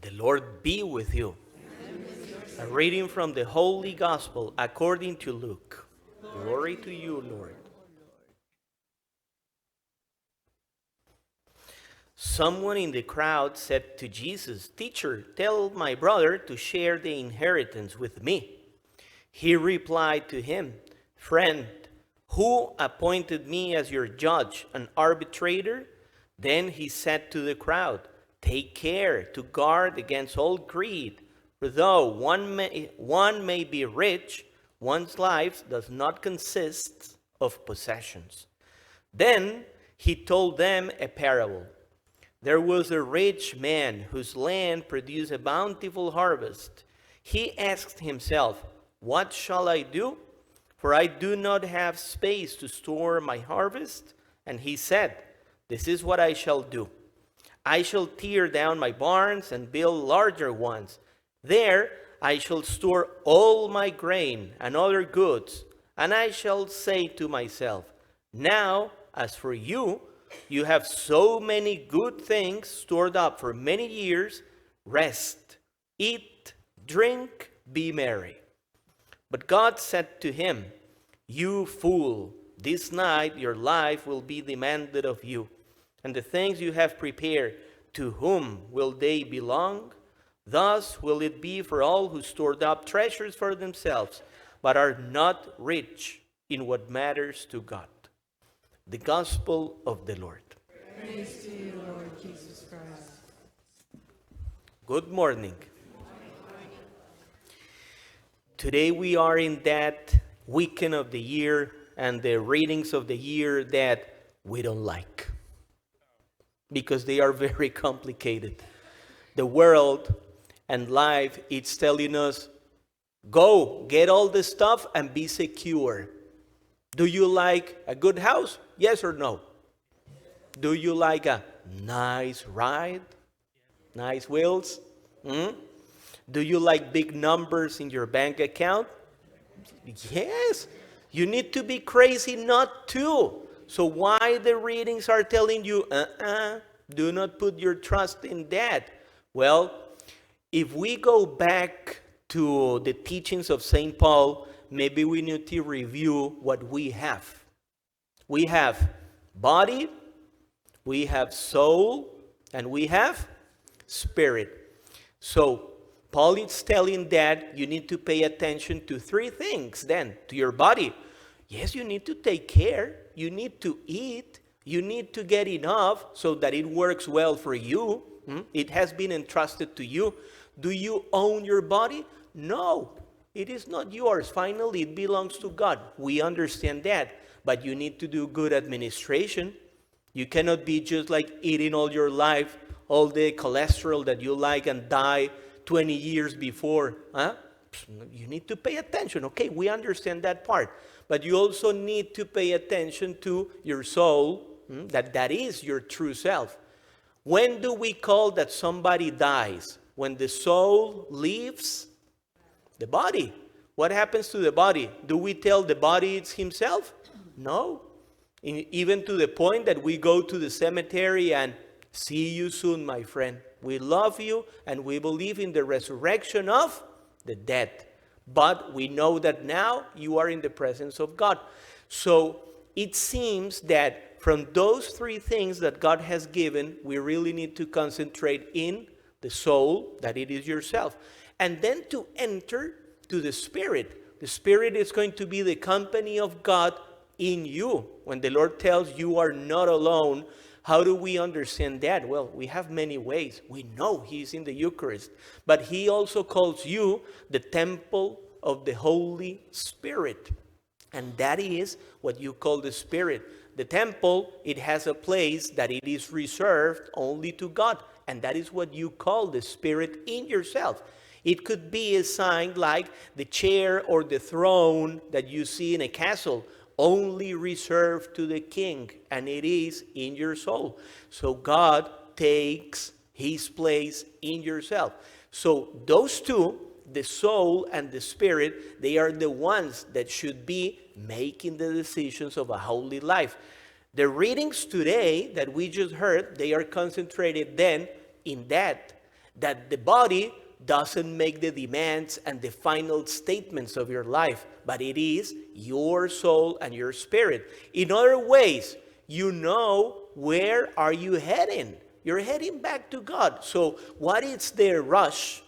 The Lord be with you. A reading from the Holy Gospel according to Luke. Glory to you, Lord. Someone in the crowd said to Jesus, "Teacher, tell my brother to share the inheritance with me." He replied to him, "Friend, who appointed me as your judge and arbitrator?" Then he said to the crowd, "Take care to guard against all greed, for though one may be rich, one's life does not consist of possessions." Then he told them a parable. There was a rich man whose land produced a bountiful harvest. He asked himself, "What shall I do? For I do not have space to store my harvest." And he said, "This is what I shall do. I shall tear down my barns and build larger ones. There I shall store all my grain and other goods. And I shall say to myself, now, as for you, you have so many good things stored up for many years. Rest, eat, drink, be merry." But God said to him, "You fool, this night your life will be demanded of you. And the things you have prepared, to whom will they belong? Thus will it be for all who stored up treasures for themselves, but are not rich in what matters to God." The Gospel of the Lord. Praise to you, Lord Jesus Christ. Good morning. Today we are in that weekend of the year and the readings of the year that we don't like, because they are very complicated. The world and life, it's telling us, go get all the stuff and be secure. Do you like a good house? Yes or no? Do you like a nice ride? Nice wheels? Do you like big numbers in your bank account? Yes. You need to be crazy not to. So why the readings are telling you, do not put your trust in that? Well, if we go back to the teachings of St. Paul, maybe we need to review what we have. We have body, we have soul, and we have spirit. So Paul is telling that you need to pay attention to three things then. To your body. Yes, you need to take care. You need to eat. You need to get enough so that it works well for you. It has been entrusted to you. Do you own your body? No, it is not yours. Finally, it belongs to God. We understand that. But you need to do good administration. You cannot be just like eating all your life, all the cholesterol that you like, and die 20 years before. You need to pay attention. Okay, we understand that part. But you also need to pay attention to your soul, that is your true self. When do we call that somebody dies? When the soul leaves the body. What happens to the body? Do we tell the body it's himself? No. Even to the point that we go to the cemetery and see you soon, my friend. We love you and we believe in the resurrection of the dead. But we know that now you are in the presence of God. So it seems that from those three things that God has given, we really need to concentrate in the soul, that it is yourself. And then to enter to the spirit. The spirit is going to be the company of God in you. When the Lord tells you are not alone, how do we understand that? Well, we have many ways. We know He's in the Eucharist, but He also calls you the temple of the Holy Spirit. And that is what you call the Spirit. The temple, it has a place that it is reserved only to God. And that is what you call the Spirit in yourself. It could be a sign like the chair or the throne that you see in a castle, only reserved to the king, and it is in your soul. So God takes His place in yourself. So those two, the soul and the spirit, they are the ones that should be making the decisions of a holy life. The readings today that we just heard, they are concentrated then in that. That the body doesn't make the demands and the final statements of your life, but it is your soul and your spirit. In other ways, you know where are you heading. You're heading back to God. So what is the rush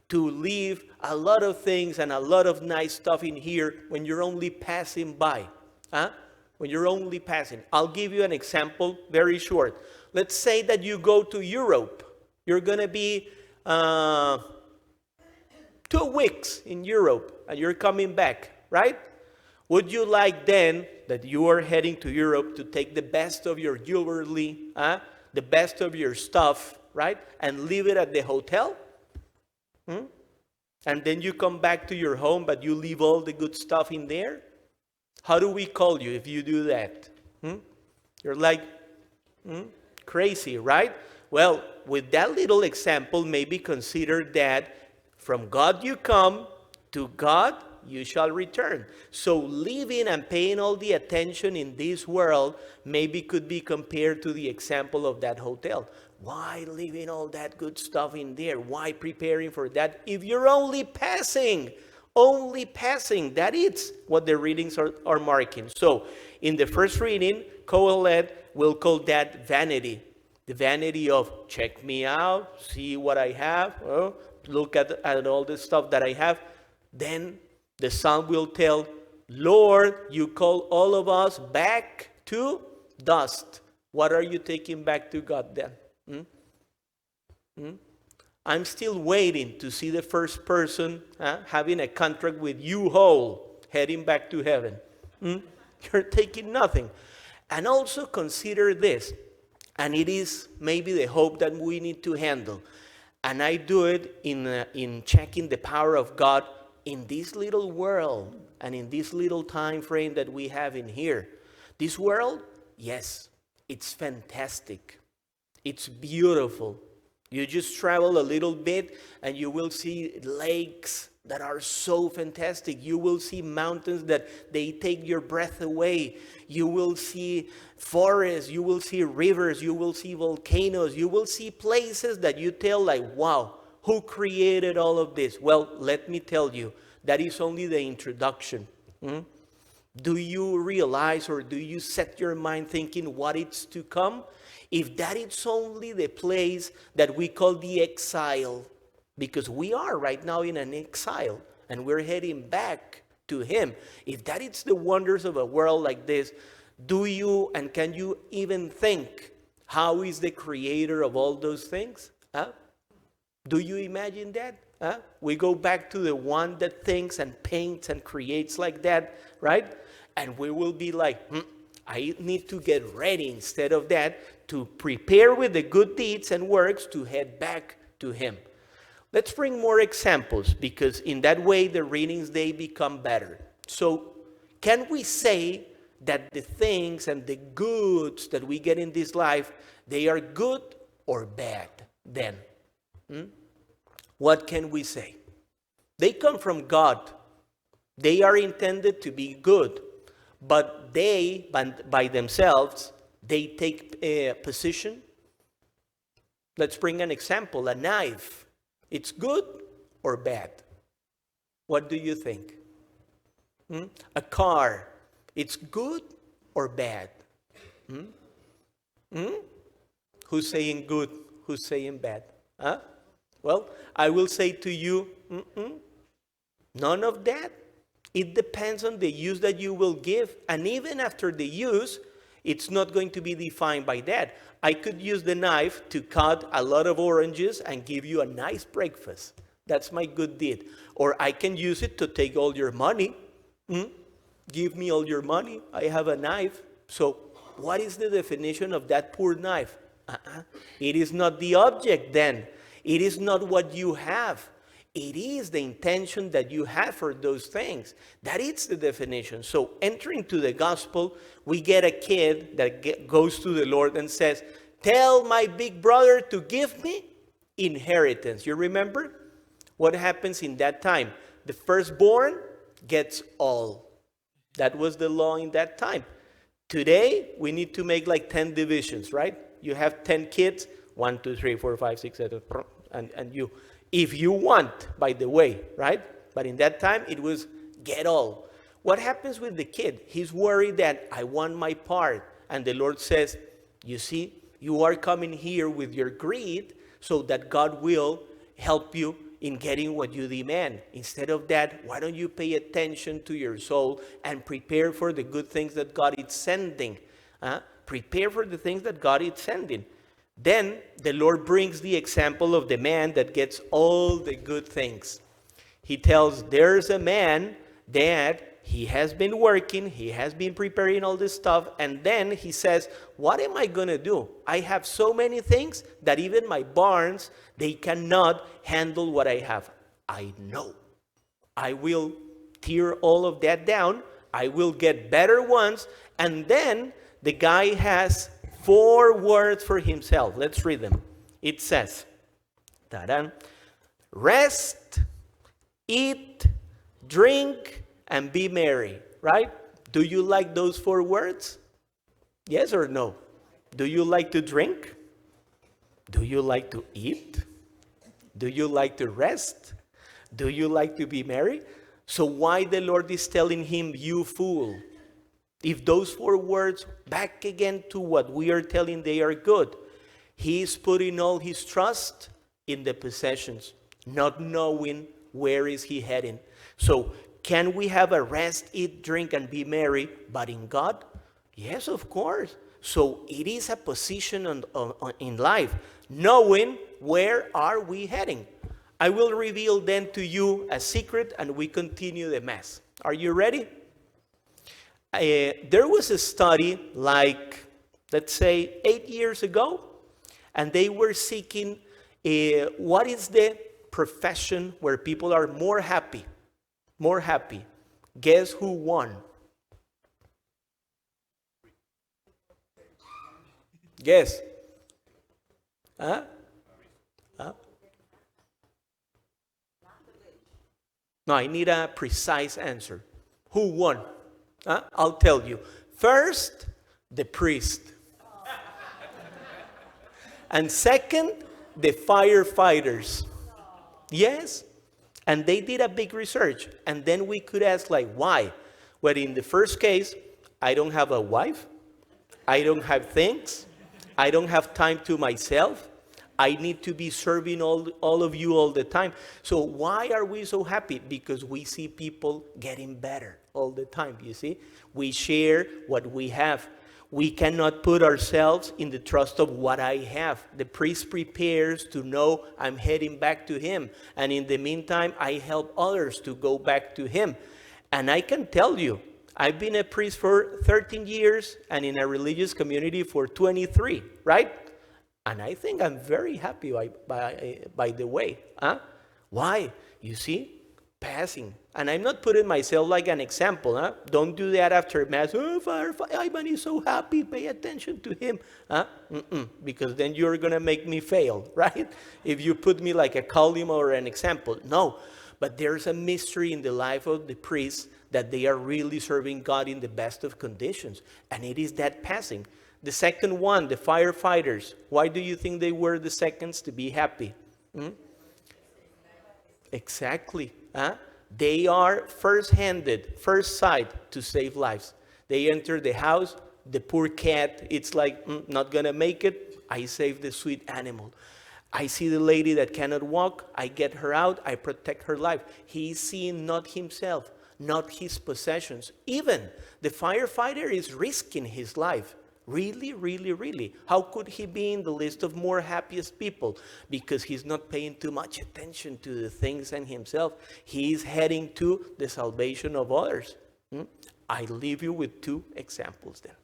to leave a lot of things and a lot of nice stuff in here when you're only passing by? When you're only passing. I'll give you an example, very short. Let's say that you go to Europe. You're going to be 2 weeks in Europe and you're coming back, right? Would you like then that you are heading to Europe to take the best of your jewelry, the best of your stuff, right? And leave it at the hotel? And then you come back to your home, but you leave all the good stuff in there? How do we call you if you do that? You're like crazy, right? Well, with that little example, maybe consider that from God you come, to God you shall return. So living and paying all the attention in this world maybe could be compared to the example of that hotel. Why leaving all that good stuff in there? Why preparing for that if you're only passing? Only passing. That is what the readings are marking. So in the first reading, Kohelet will call that vanity. The vanity of check me out, see what I have, look at all the stuff that I have. Then the psalm will tell, Lord, you call all of us back to dust. What are you taking back to God then? I'm still waiting to see the first person having a contract with U-Haul, heading back to heaven. You're taking nothing. And also consider this, and it is maybe the hope that we need to handle. And I do it in checking the power of God in this little world and in this little time frame that we have in here. This world, yes, it's fantastic. It's beautiful. You just travel a little bit and you will see lakes that are so fantastic. You will see mountains that they take your breath away. You will see forests, you will see rivers, you will see volcanoes, you will see places that you tell like, wow, who created all of this? Well, let me tell you, that is only the introduction. Do you realize, or do you set your mind thinking what is to come? If that is only the place that we call the exile, because we are right now in an exile and we're heading back to Him. If that is the wonders of a world like this, do you and can you even think how is the creator of all those things? Do you imagine that? We go back to the one that thinks and paints and creates like that, right? And we will be like, I need to get ready instead of that to prepare with the good deeds and works to head back to Him. Let's bring more examples because in that way the readings, they become better. So can we say that the things and the goods that we get in this life, they are good or bad then? What can we say? They come from God. They are intended to be good. But they, by themselves, they take a position. Let's bring an example. A knife. It's good or bad? What do you think? A car. It's good or bad? Who's saying good? Who's saying bad? Well, I will say to you, none of that. It depends on the use that you will give. And even after the use, it's not going to be defined by that. I could use the knife to cut a lot of oranges and give you a nice breakfast. That's my good deed. Or I can use it to take all your money. Give me all your money. I have a knife. So what is the definition of that poor knife? It is not the object then. It is not what you have. It is the intention that you have for those things. That is the definition. So entering to the gospel, we get a kid that goes to the Lord and says, tell my big brother to give me inheritance. You remember? What happens in that time? The firstborn gets all. That was the law in that time. Today, we need to make like 10 divisions, right? You have 10 kids, 1, 2, 3, 4, 5, 6, 7. And you, if you want, by the way, right? But in that time, it was get all. What happens with the kid? He's worried that I want my part. And the Lord says, you see, you are coming here with your greed so that God will help you in getting what you demand. Instead of that, why don't you pay attention to your soul and prepare for the good things that God is sending? Prepare for the things that God is sending. Then the Lord brings the example of the man that gets all the good things. He tells, there's a man that he has been working, he has been preparing all this stuff, and then he says, what am I going to do? I have so many things that even my barns, they cannot handle what I have. I know. I will tear all of that down. I will get better ones. And then the guy has 4 words for himself. Let's read them. It says, ta-da, rest, eat, drink, and be merry, right? Do you like those 4 words? Yes or no? Do you like to drink? Do you like to eat? Do you like to rest? Do you like to be merry? So why the Lord is telling him, you fool? If those 4 words, back again to what we are telling, they are good. He is putting all his trust in the possessions, not knowing where is he heading. So can we have a rest, eat, drink, and be merry, but in God? Yes, of course. So it is a position in life, knowing where are we heading. I will reveal then to you a secret, and we continue the Mass. Are you ready? There was a study like, let's say, 8 years ago, and they were seeking what is the profession where people are more happy. More happy. Guess who won? Guess. Huh? Huh? No, I need a precise answer. Who won? I'll tell you. First, the priest. And second, the firefighters. Yes. And they did a big research. And then we could ask, like, why? Well, in the first case, I don't have a wife. I don't have things. I don't have time to myself. I need to be serving all of you all the time. So why are we so happy? Because we see people getting better all the time, you see? We share what we have. We cannot put ourselves in the trust of what I have. The priest prepares to know I'm heading back to him. And in the meantime, I help others to go back to him. And I can tell you, I've been a priest for 13 years and in a religious community for 23, right? And I think I'm very happy by the way. Why? You see? Passing. And I'm not putting myself like an example. Don't do that after Mass. Oh, Father Ivan is so happy. Pay attention to him. Because then you're going to make me fail, right? If you put me like a column or an example. No. But there's a mystery in the life of the priests that they are really serving God in the best of conditions. And it is that passing. The second one, the firefighters. Why do you think they were the seconds to be happy? Exactly. They are first-handed, first sight to save lives. They enter the house, the poor cat, it's like, not gonna make it. I save the sweet animal. I see the lady that cannot walk. I get her out. I protect her life. He is seeing not himself, not his possessions. Even the firefighter is risking his life. Really, really, really. How could he be in the list of more happiest people? Because he's not paying too much attention to the things and himself. He's heading to the salvation of others. I leave you with 2 examples then.